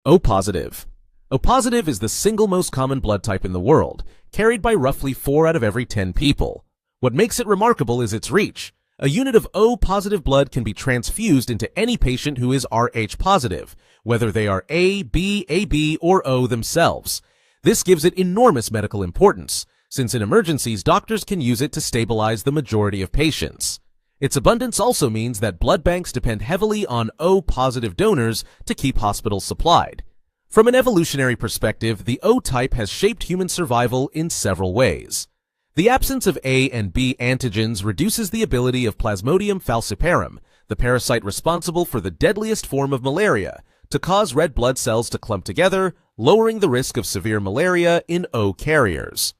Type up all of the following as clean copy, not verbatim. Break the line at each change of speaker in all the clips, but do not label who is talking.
O positive. O positive is the single most common blood type in the world, carried by roughly 4 out of every 10 people. What makes it remarkable is its reach. A unit of O positive blood can be transfused into any patient who is Rh positive, whether they are A, B, AB, or O themselves. This gives it enormous medical importance, since in emergencies doctors can use it to stabilize the majority of patients. Its abundance also means that blood banks depend heavily on O positive donors to keep hospitals supplied. From an evolutionary perspective, the O type has shaped human survival in several ways. The absence of A and B antigens reduces the ability of Plasmodium falciparum, the parasite responsible for the deadliest form of malaria, to cause red blood cells to clump together, lowering the risk of severe malaria in O carriers.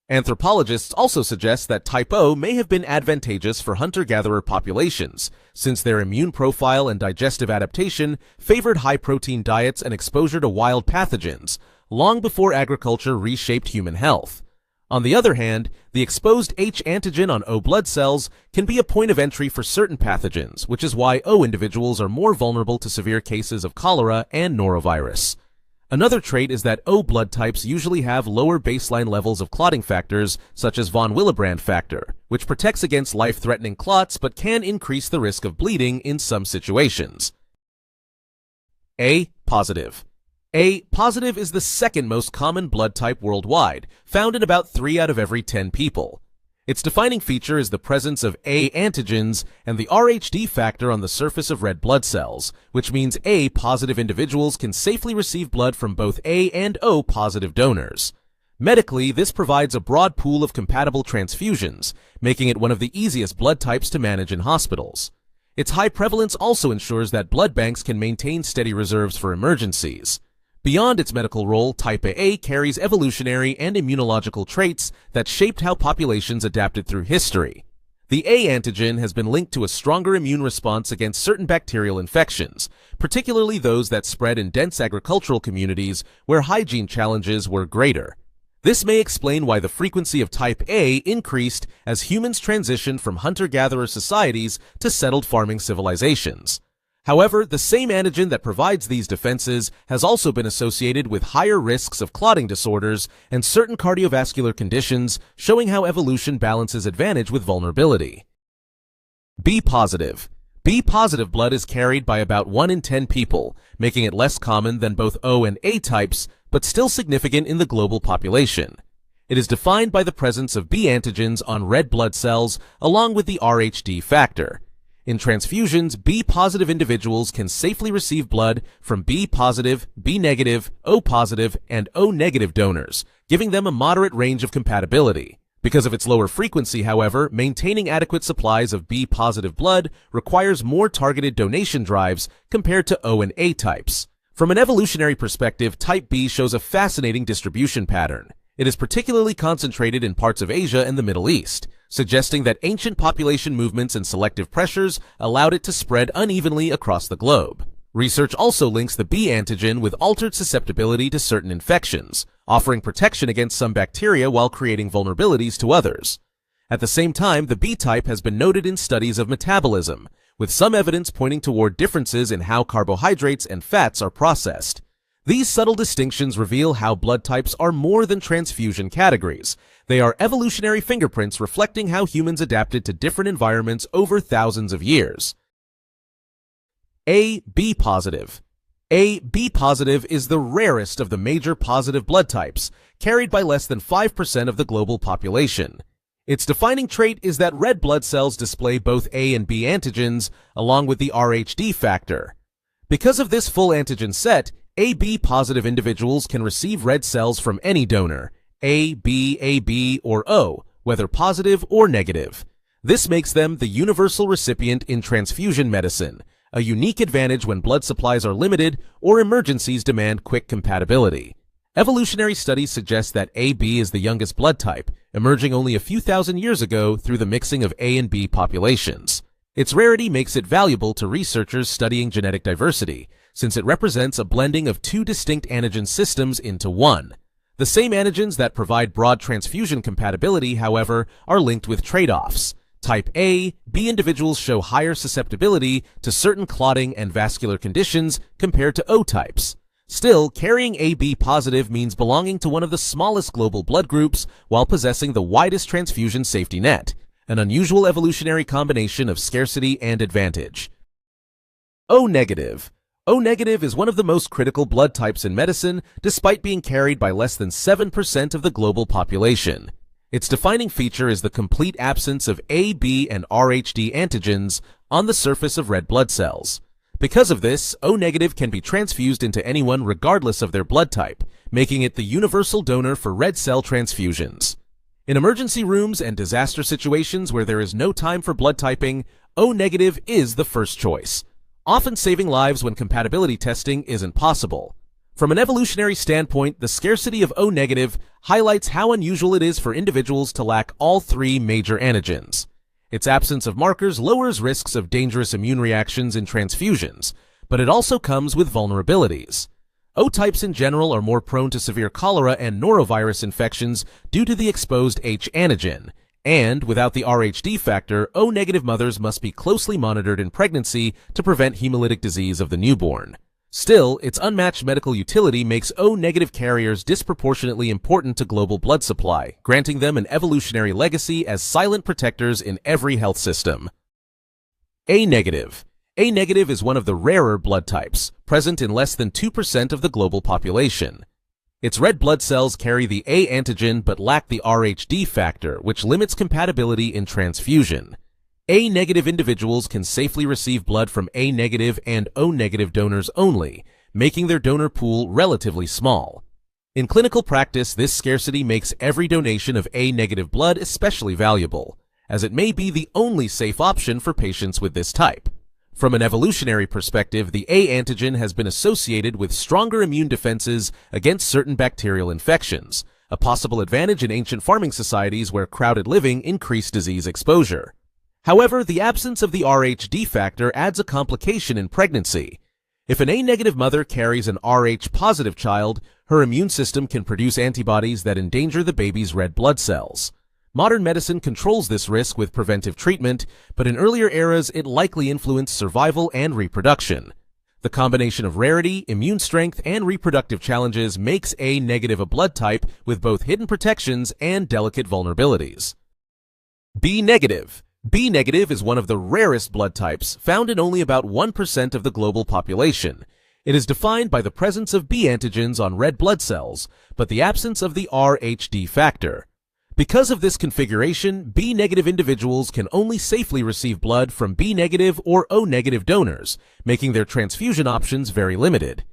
Anthropologists also suggest that type O may have been advantageous for hunter-gatherer populations, since their immune profile and digestive adaptation favored high-protein diets and exposure to wild pathogens, long before agriculture reshaped human health. On the other hand, the exposed H antigen on O blood cells can be a point of entry for certain pathogens, which is why O individuals are more vulnerable to severe cases of cholera and norovirus. Another trait is that O blood types usually have lower baseline levels of clotting factors, such as von Willebrand factor, which protects against life-threatening clots but can increase the risk of bleeding in some situations. A positive. A positive is the second most common blood type worldwide, found in about 3 out of every 10 people. Its defining feature is the presence of A antigens and the RhD factor on the surface of red blood cells, which means A positive individuals can safely receive blood from both A and O positive donors. Medically, this provides a broad pool of compatible transfusions, making it one of the easiest blood types to manage in hospitals. Its high prevalence also ensures that blood banks can maintain steady reserves for emergencies. Beyond its medical role, type A carries evolutionary and immunological traits that shaped how populations adapted through history. The A antigen has been linked to a stronger immune response against certain bacterial infections, particularly those that spread in dense agricultural communities where hygiene challenges were greater. This may explain why the frequency of type A increased as humans transitioned from hunter-gatherer societies to settled farming civilizations. However, the same antigen that provides these defenses has also been associated with higher risks of clotting disorders and certain cardiovascular conditions, showing how evolution balances advantage with vulnerability. B positive. B positive blood is carried by about 1 in 10 people, making it less common than both O and A types, but still significant in the global population. It is defined by the presence of B antigens on red blood cells along with the RhD factor. In transfusions, B positive individuals can safely receive blood from B positive, B negative, O positive, and O negative donors, giving them a moderate range of compatibility. Because of its lower frequency, however, maintaining adequate supplies of B positive blood requires more targeted donation drives compared to O and A types. From an evolutionary perspective, type B shows a fascinating distribution pattern. It is particularly concentrated in parts of Asia and the Middle East, suggesting that ancient population movements and selective pressures allowed it to spread unevenly across the globe. Research also links the B antigen with altered susceptibility to certain infections, offering protection against some bacteria while creating vulnerabilities to others. At the same time, the B type has been noted in studies of metabolism, with some evidence pointing toward differences in how carbohydrates and fats are processed. These subtle distinctions reveal how blood types are more than transfusion categories. They are evolutionary fingerprints reflecting how humans adapted to different environments over thousands of years. A B positive. A B positive is the rarest of the major positive blood types, carried by less than 5% of the global population. Its defining trait is that red blood cells display both A and B antigens, along with the RhD factor. Because of this full antigen set, AB positive individuals can receive red cells from any donor, A, B, AB, or O, whether positive or negative. This makes them the universal recipient in transfusion medicine, a unique advantage when blood supplies are limited or emergencies demand quick compatibility. Evolutionary studies suggest that AB is the youngest blood type, emerging only a few thousand years ago through the mixing of A and B populations. Its rarity makes it valuable to researchers studying genetic diversity, since it represents a blending of 2 distinct antigen systems into one. The same antigens that provide broad transfusion compatibility, however, are linked with trade-offs. Type A, B individuals show higher susceptibility to certain clotting and vascular conditions compared to O types. Still, carrying AB positive means belonging to one of the smallest global blood groups while possessing the widest transfusion safety net, an unusual evolutionary combination of scarcity and advantage. O negative. O negative is one of the most critical blood types in medicine, despite being carried by less than 7% of the global population. Its defining feature is the complete absence of A, B, and RhD antigens on the surface of red blood cells. Because of this, O negative can be transfused into anyone regardless of their blood type, making it the universal donor for red cell transfusions. In emergency rooms and disaster situations where there is no time for blood typing, O negative is the first choice, often saving lives when compatibility testing isn't possible. From an evolutionary standpoint, the scarcity of O negative highlights how unusual it is for individuals to lack all three major antigens. Its absence of markers lowers risks of dangerous immune reactions in transfusions, but it also comes with vulnerabilities. O types in general are more prone to severe cholera and norovirus infections due to the exposed H antigen, and without the RhD factor, O negative mothers must be closely monitored in pregnancy to prevent hemolytic disease of the newborn. Still, its unmatched medical utility makes O negative carriers disproportionately important to global blood supply, granting them an evolutionary legacy as silent protectors in every health system. A negative. A negative is one of the rarer blood types, present in less than 2% of the global population. Its red blood cells carry the A antigen but lack the RhD factor, which limits compatibility in transfusion. A negative individuals can safely receive blood from A negative and O negative donors only, making their donor pool relatively small. In clinical practice, this scarcity makes every donation of A negative blood especially valuable, as it may be the only safe option for patients with this type. From an evolutionary perspective, the A antigen has been associated with stronger immune defenses against certain bacterial infections, a possible advantage in ancient farming societies where crowded living increased disease exposure. However, the absence of the RhD factor adds a complication in pregnancy. If an A-negative mother carries an Rh-positive child, her immune system can produce antibodies that endanger the baby's red blood cells. Modern medicine controls this risk with preventive treatment, but in earlier eras it likely influenced survival and reproduction. The combination of rarity, immune strength, and reproductive challenges makes A-negative a blood type with both hidden protections and delicate vulnerabilities. B-negative. B-negative is one of the rarest blood types, found in only about 1% of the global population. It is defined by the presence of B antigens on red blood cells, but the absence of the RhD factor. Because of this configuration, B-negative individuals can only safely receive blood from B-negative or O-negative donors, making their transfusion options very limited.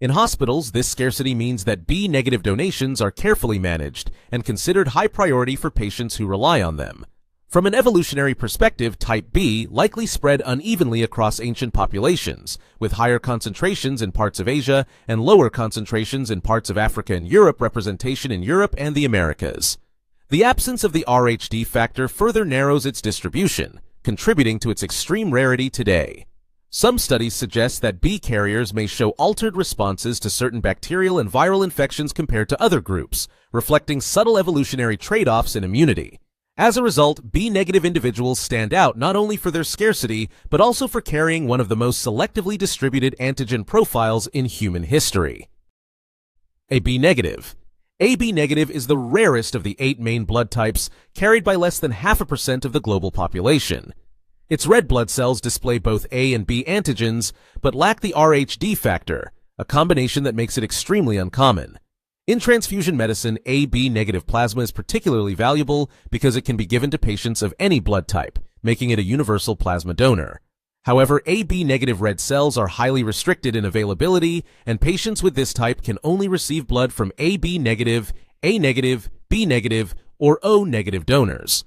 In hospitals, this scarcity means that B-negative donations are carefully managed and considered high priority for patients who rely on them. From an evolutionary perspective, type B likely spread unevenly across ancient populations, with higher concentrations in parts of Asia and lower concentrations in parts of Africa and Europe representation in Europe and the Americas. The absence of the RhD factor further narrows its distribution, contributing to its extreme rarity today. Some studies suggest that B carriers may show altered responses to certain bacterial and viral infections compared to other groups, reflecting subtle evolutionary trade-offs in immunity. As a result, B-negative individuals stand out not only for their scarcity, but also for carrying one of the most selectively distributed antigen profiles in human history. AB-negative. AB-negative is the rarest of the 8 main blood types, carried by less than 0.5% of the global population. Its red blood cells display both A and B antigens, but lack the RhD factor, a combination that makes it extremely uncommon. In transfusion medicine, AB-negative plasma is particularly valuable because it can be given to patients of any blood type, making it a universal plasma donor. However, AB-negative red cells are highly restricted in availability, and patients with this type can only receive blood from AB-negative, A-negative, B-negative, or O-negative donors.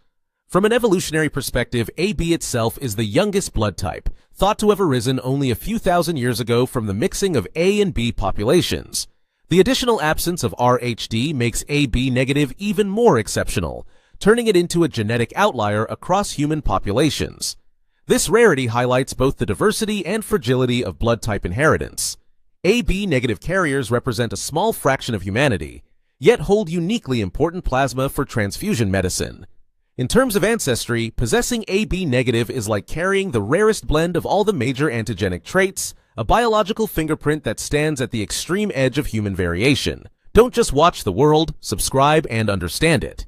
From an evolutionary perspective, AB itself is the youngest blood type, thought to have arisen only a few thousand years ago from the mixing of A and B populations. The additional absence of RhD makes AB negative even more exceptional, turning it into a genetic outlier across human populations. This rarity highlights both the diversity and fragility of blood type inheritance. AB negative carriers represent a small fraction of humanity, yet hold uniquely important plasma for transfusion medicine. In terms of ancestry, possessing AB negative is like carrying the rarest blend of all the major antigenic traits, a biological fingerprint that stands at the extreme edge of human variation. Don't just watch the world, subscribe and understand it.